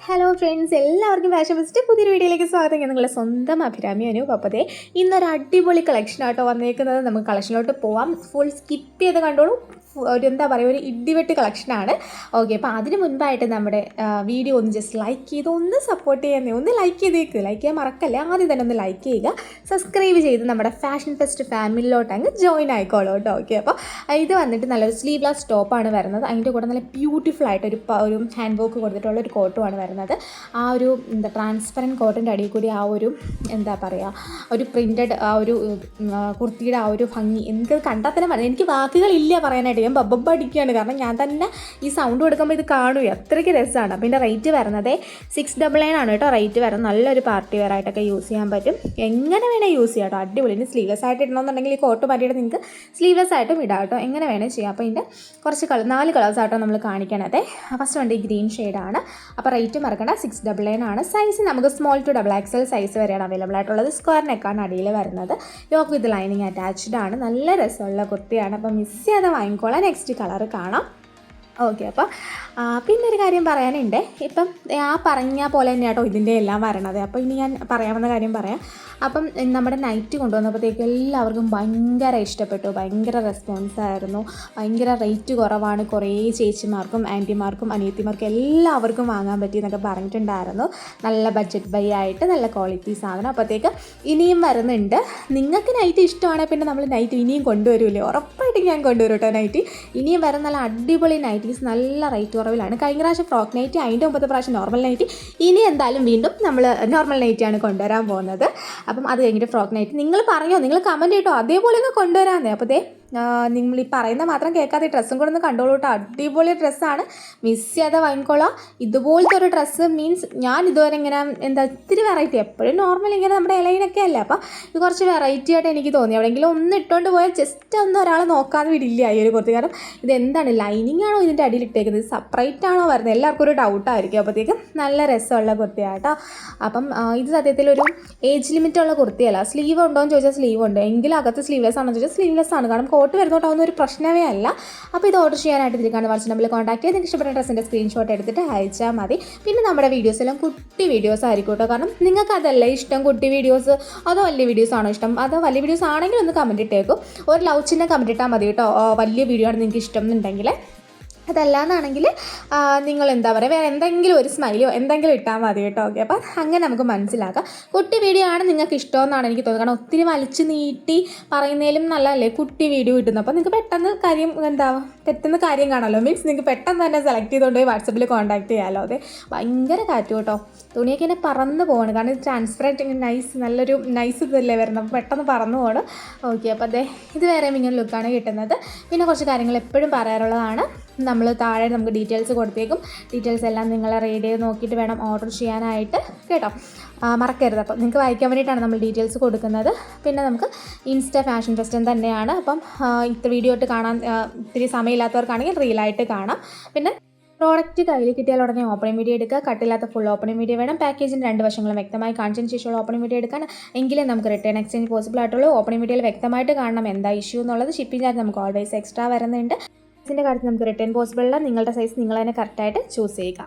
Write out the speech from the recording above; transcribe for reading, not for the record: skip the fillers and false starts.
Hello friends, എല്ലാവർക്കും fashion fest പുതിയൊരു വീഡിയോയിലേക്ക് സ്വാഗതം. ഞാൻ നിങ്ങളുടെ സ്വന്തം അഭിരാമി അനു. അപ്പോൾ ഇന്നൊരു അടിപൊളി കളക്ഷൻ ആട്ടോ വന്നേക്കുന്നത്. നമുക്ക് കളക്ഷനിലോട്ട് പോവാം. ഫുൾ സ്കിപ്പ് ചെയ്ത് കണ്ടോളൂ. ഒരു എന്താ പറയുക, ഒരു ഇടിവെട്ട് കളക്ഷനാണ്. ഓക്കെ, അപ്പോൾ അതിന് മുൻപായിട്ട് നമ്മുടെ വീഡിയോ ഒന്ന് ജസ്റ്റ് ലൈക്ക് ചെയ്ത് ഒന്ന് സപ്പോർട്ട് ചെയ്യുന്നേ. ഒന്ന് ലൈക്ക് ചെയ്തേക്ക്, ലൈക്ക് ചെയ്യാൻ മറക്കല്ലേ. ആദ്യം തന്നെ ഒന്ന് ലൈക്ക് ചെയ്യുക, സബ്സ്ക്രൈബ് ചെയ്ത് നമ്മുടെ ഫാഷൻ ഫെസ്റ്റ് ഫാമിലിയിലോട്ട് അങ്ങ് ജോയിൻ ആയിക്കോളൂ കേട്ടോ. ഓക്കെ, അപ്പോൾ ഇത് വന്നിട്ട് നല്ലൊരു സ്ലീവ്ലെസ് ടോപ്പാണ് വരുന്നത്. അതിൻ്റെ കൂടെ നല്ല ബ്യൂട്ടിഫുൾ ആയിട്ട് ഒരു ഹാൻഡ് വർക്ക് കൊടുത്തിട്ടുള്ള ഒരു കോട്ടുമാണ് വരുന്നത്. ആ ഒരു ട്രാൻസ്പെറൻറ്റ് കോട്ടൻ്റെ അടിയിൽ കൂടി ആ ഒരു എന്താ പറയുക, ഒരു പ്രിൻറ്റഡ് ആ ഒരു കുർത്തിയുടെ ആ ഒരു ഭംഗി എനിക്ക് കണ്ടാൽ തന്നെ പറയാം. എനിക്ക് വാക്കുകളില്ല പറയാനായിട്ട്. ഞാൻ ബബ്ബടിക്കുകയാണ്, കാരണം ഞാൻ തന്നെ ഈ സൗണ്ട് കൊടുക്കുമ്പോൾ ഇത് കാണുക അത്രയ്ക്ക് രസമാണ്. അപ്പോൾ ഇതിൻ്റെ റേറ്റ് വരുന്നത് 699 ആണ് കേട്ടോ. റേറ്റ് വരുന്നത് നല്ലൊരു പാർട്ടി വെയർ ആയിട്ടൊക്കെ യൂസ് ചെയ്യാൻ പറ്റും. എങ്ങനെ വേണേൽ യൂസ് ചെയ്യാം കേട്ടോ. അടിപൊളി. ഇനി സ്ലീവ്ലെസ് ആയിട്ട് ഇടണമെന്നുണ്ടെങ്കിൽ ഈ കോട്ട് മാറ്റിയിട്ട് നിങ്ങൾക്ക് സ്ലീവ്ലെസ് ആയിട്ടും ഇടാം കേട്ടോ. എങ്ങനെ വേണേൽ ചെയ്യാം. അപ്പോൾ ഇതിൻ്റെ കുറച്ച് 4 കളേഴ്സ് ആട്ടോ നമ്മൾ കാണിക്കണത്. ഫസ്റ്റ് വണ്ടി ഗ്രീൻ ഷെയ്ഡാണ്. അപ്പോൾ റേറ്റ് മറക്കണ്ട, 699 ആണ്. സൈസ് നമുക്ക് സ്മോൾ ടു XXL സൈസ് വരെയാണ് അവൈലബിൾ ആയിട്ടുള്ളത്. സ്ക്വയർ നെക്കാണ് അടിയിൽ വരുന്നത്. യോക്ക് വിത്ത് ലൈനിങ് അറ്റാച്ച്ഡ് ആണ്. നല്ല രസമുള്ള കുർത്തിയാണ്. അപ്പോൾ മിസ് ചെയ്യാതെ വാങ്ങിക്കോളാം. നെക്സ്റ്റ് കളർ കാണാം. ഓക്കെ, അപ്പോൾ പിന്നെ ഒരു കാര്യം പറയാനുണ്ട്. ഇപ്പം ആ പറഞ്ഞ പോലെ തന്നെ കേട്ടോ ഇതിൻ്റെ എല്ലാം വരണത്. അപ്പോൾ ഇനി ഞാൻ പറയാവുന്ന കാര്യം പറയാം. അപ്പം നമ്മുടെ നൈറ്റ് കൊണ്ടുവന്നപ്പോഴത്തേക്കും എല്ലാവർക്കും ഭയങ്കര ഇഷ്ടപ്പെട്ടു. ഭയങ്കര റെസ്പോൺസായിരുന്നു. ഭയങ്കര റേറ്റ് കുറവാണ്. കുറേ ചേച്ചിമാർക്കും ആൻറ്റിമാർക്കും അനിയത്തിമാർക്കും എല്ലാവർക്കും വാങ്ങാൻ പറ്റി എന്നൊക്കെ പറഞ്ഞിട്ടുണ്ടായിരുന്നു. നല്ല ബഡ്ജറ്റ് ബൈ ആയിട്ട് നല്ല ക്വാളിറ്റി സാധനം. അപ്പോഴത്തേക്ക് ഇനിയും വരുന്നുണ്ട്. നിങ്ങൾക്ക് നൈറ്റ് ഇഷ്ടമാണെങ്കിൽ പിന്നെ നമ്മൾ നൈറ്റ് ഇനിയും കൊണ്ടുവരില്ലേ? ഉറപ്പായിട്ടും ഞാൻ കൊണ്ടുവരും കേട്ടോ നൈറ്റ്. ഇനിയും വരുന്ന നല്ല അടിപൊളി നൈറ്റീസ് നല്ല റേറ്റ് കുറവിലാണ്. കഴിഞ്ഞ പ്രാവശ്യം ഫ്രോക്ക് നൈറ്റി, അതിൻ്റെ 9 പ്രാവശ്യം നോർമൽ നൈറ്റി. ഇനി എന്തായാലും വീണ്ടും നമ്മൾ നോർമൽ നൈറ്റിയാണ് കൊണ്ടുവരാൻ പോകുന്നത്. അപ്പം അത് കഴിഞ്ഞിട്ട് ഫ്രോക്ക് നൈറ്റ് നിങ്ങൾ പറഞ്ഞോ, നിങ്ങൾ കമൻറ്റ് ചെയ്തോ, അതേപോലെ ഒന്ന് കൊണ്ടുവരാമെന്നേ. അപ്പോൾ നിങ്ങൾ ഈ പറയുന്ന മാത്രം കേൾക്കാതെ ഡ്രസ്സും കൂടെ ഒന്ന് കണ്ടോളൂ കേട്ടോ. അടിപൊളി ഡ്രസ്സാണ്. മിസ് ചെയ്യാതെ വാങ്ങിക്കോളാം. ഇതുപോലത്തെ ഒരു ഡ്രസ്സ് മീൻസ് ഞാൻ ഇതുവരെ ഇങ്ങനെ ഇത്തിരി വെറൈറ്റി, എപ്പോഴും നോർമൽ ഇങ്ങനെ നമ്മുടെ ഇലയിനൊക്കെ അല്ലേ. അപ്പോൾ ഇത് കുറച്ച് വെറൈറ്റി ആയിട്ട് എനിക്ക് തോന്നി. എവിടെയെങ്കിലും ഒന്ന് ഇട്ടുകൊണ്ട് പോയാൽ ജസ്റ്റ് ഒന്ന് ഒരാൾ നോക്കാതെ വിടില്ല ഈ ഒരു കുർത്തി. കാരണം ഇത് എന്താണ്, ലൈനിങ് ആണോ ഇതിൻ്റെ അടിയിൽ ഇട്ടേക്കുന്നത്, സെപ്പറേറ്റ് ആണോ വരുന്നത്, എല്ലാവർക്കും ഒരു ഡൗട്ടായിരിക്കും. അപ്പോഴത്തേക്കും നല്ല രസമുള്ള കുർത്തിയാട്ടോ. അപ്പം ഇത് സത്യത്തിലൊരു ഏജ് ലിമിറ്റ് ഉള്ള കുർത്തിയല്ല. സ്ലീവ് ഉണ്ടോ എന്ന് ചോദിച്ചാൽ സ്ലീവ് ഉണ്ട്. എങ്കിലും അകത്ത് സ്ലീവ്ലെസ് ആണെന്ന് ചോദിച്ചാൽ സ്ലീവ്ലെസ് ആണ്. കാരണം കോട്ട് വരുന്നോട്ടാവുന്ന ഒരു പ്രശ്നമേ അല്ല. അപ്പോൾ ഇത് ഓർഡർ ചെയ്യാനായിട്ട് ഇതിലേക്കാണ് വാട്സ്ആപ്പ് നമ്പറിൽ കോൺടാക്ട് ചെയ്ത് നിങ്ങൾക്ക് ഇഷ്ടപ്പെട്ട ഡ്രസ്സിൻ്റെ സ്ക്രീൻഷോട്ട് എടുത്തിട്ട് അയച്ചാൽ മതി. പിന്നെ നമ്മുടെ വീഡിയോസ് എല്ലാം കുട്ടി വീഡിയോസ് ആയിരിക്കും കേട്ടോ. കാരണം നിങ്ങൾക്ക് അതല്ലേ ഇഷ്ടം, കുട്ടി വീഡിയോസ് അതോ വലിയ വീഡിയോസ് ആണോ ഇഷ്ടം? അതോ വലിയ വീഡിയോസ് ആണെങ്കിൽ ഒന്ന് കമൻറ്റ് ഇട്ടേക്കും. ഒരു ലവ് ചിഹ്നം കമൻറ്റ് ഇട്ടാൽ മതി കേട്ടോ. വലിയ വീഡിയോ ആണ് നിങ്ങൾക്ക് ഇഷ്ടം എന്നുണ്ടെങ്കിൽ. അതല്ലാന്നാണെങ്കിൽ നിങ്ങൾ എന്താ പറയുക, വേറെ എന്തെങ്കിലും ഒരു സ്മൈലോ എന്തെങ്കിലും ഇട്ടാൽ മതി കേട്ടോ. ഓക്കെ, അപ്പം അങ്ങനെ നമുക്ക് മനസ്സിലാക്കാം കുട്ടി വീഡിയോ ആണ് നിങ്ങൾക്ക് ഇഷ്ടമെന്നാണ് എനിക്ക് തോന്നുന്നത്. കാരണം ഒത്തിരി വലിച്ചു നീട്ടി പറയുന്നതിലും നല്ലതല്ലേ കുട്ടി വീഡിയോ കിട്ടുന്നത്. അപ്പോൾ നിങ്ങൾക്ക് പെട്ടെന്ന് കാര്യം കാണാമല്ലോ. മീൻസ് നിങ്ങൾക്ക് പെട്ടെന്ന് തന്നെ സെലക്ട് ചെയ്തുകൊണ്ട് പോയി വാട്സപ്പിൽ കോൺടാക്ട് ചെയ്യാമല്ലോ. അതെ, ഭയങ്കര കാറ്റ് കേട്ടോ. തുണിയൊക്കെ ഇങ്ങനെ പറന്ന് പോവാണ്. കാരണം ഇത് ട്രാൻസ്പെറൻറ്റ് നല്ലൊരു നൈസ് ഇതല്ലേ വരുന്നത്. അപ്പോൾ പെട്ടെന്ന് പറന്ന് പോകണം. ഓക്കെ, അപ്പോൾ ഇത് വേറെ ഇങ്ങനെ ലുക്കാണ് കിട്ടുന്നത്. പിന്നെ കുറച്ച് കാര്യങ്ങൾ എപ്പോഴും പറയാറുള്ളതാണ്. നമ്മൾ താഴെ നമുക്ക് ഡീറ്റെയിൽസ് കൊടുത്തേക്കും. ഡീറ്റെയിൽസ് എല്ലാം നിങ്ങൾ റീഡ് ചെയ്ത് നോക്കിയിട്ട് വേണം ഓർഡർ ചെയ്യാനായിട്ട് കേട്ടോ. മറക്കരുത്. അപ്പം നിങ്ങൾക്ക് വായിക്കാൻ വേണ്ടിയിട്ടാണ് നമ്മൾ ഡീറ്റെയിൽസ് കൊടുക്കുന്നത്. പിന്നെ നമുക്ക് ഇൻസ്റ്റ ഫാഷൻ ഫെസ്റ്റ് തന്നെയാണ്. അപ്പം ഇത്ര വീഡിയോ ഇട്ട് കാണാൻ ഇത്തിരി സമയമില്ലാത്തവർക്കാണെങ്കിൽ റീലായിട്ട് കാണാം. പിന്നെ പ്രോഡക്റ്റ് കയ്യിൽ കിട്ടിയാൽ ഉടനെ ഓപ്പണിംഗ് വീഡിയോ എടുക്കുക. കട്ടില്ലാത്ത ഫുൾ ഓപ്പണിംഗ് വീഡിയോ വേണം. പാക്കേജിൻ്റെ 2 വശങ്ങളും വ്യക്തമായി കാണിച്ചതിന് ശേഷമുള്ള ഓപ്പണിംഗ് വീഡിയോ എടുക്കാൻ എങ്കിലേ നമുക്ക് റിട്ടേൺ എക്സ്ചേഞ്ച് പോസിബിൾ ആയിട്ടുള്ളൂ. ഓപ്പണിംഗ് വീഡിയോയിൽ വ്യക്തമായിട്ട് കാണണം എന്താ ഇഷ്യൂ എന്നുള്ളത്. ഷിപ്പിംഗ് ചാർജ് നമുക്ക് ഓൾവേസ് എക്സ്ട്രാ വരുന്നുണ്ട്. ഇതിൻ്റെ കാര്യത്തിൽ നമുക്ക് റിട്ടേൺ പോസിബിൾ അല്ല. നിങ്ങളുടെ സൈസ് നിങ്ങൾ തന്നെ കറക്റ്റായിട്ട് ചൂസ് ചെയ്യുക.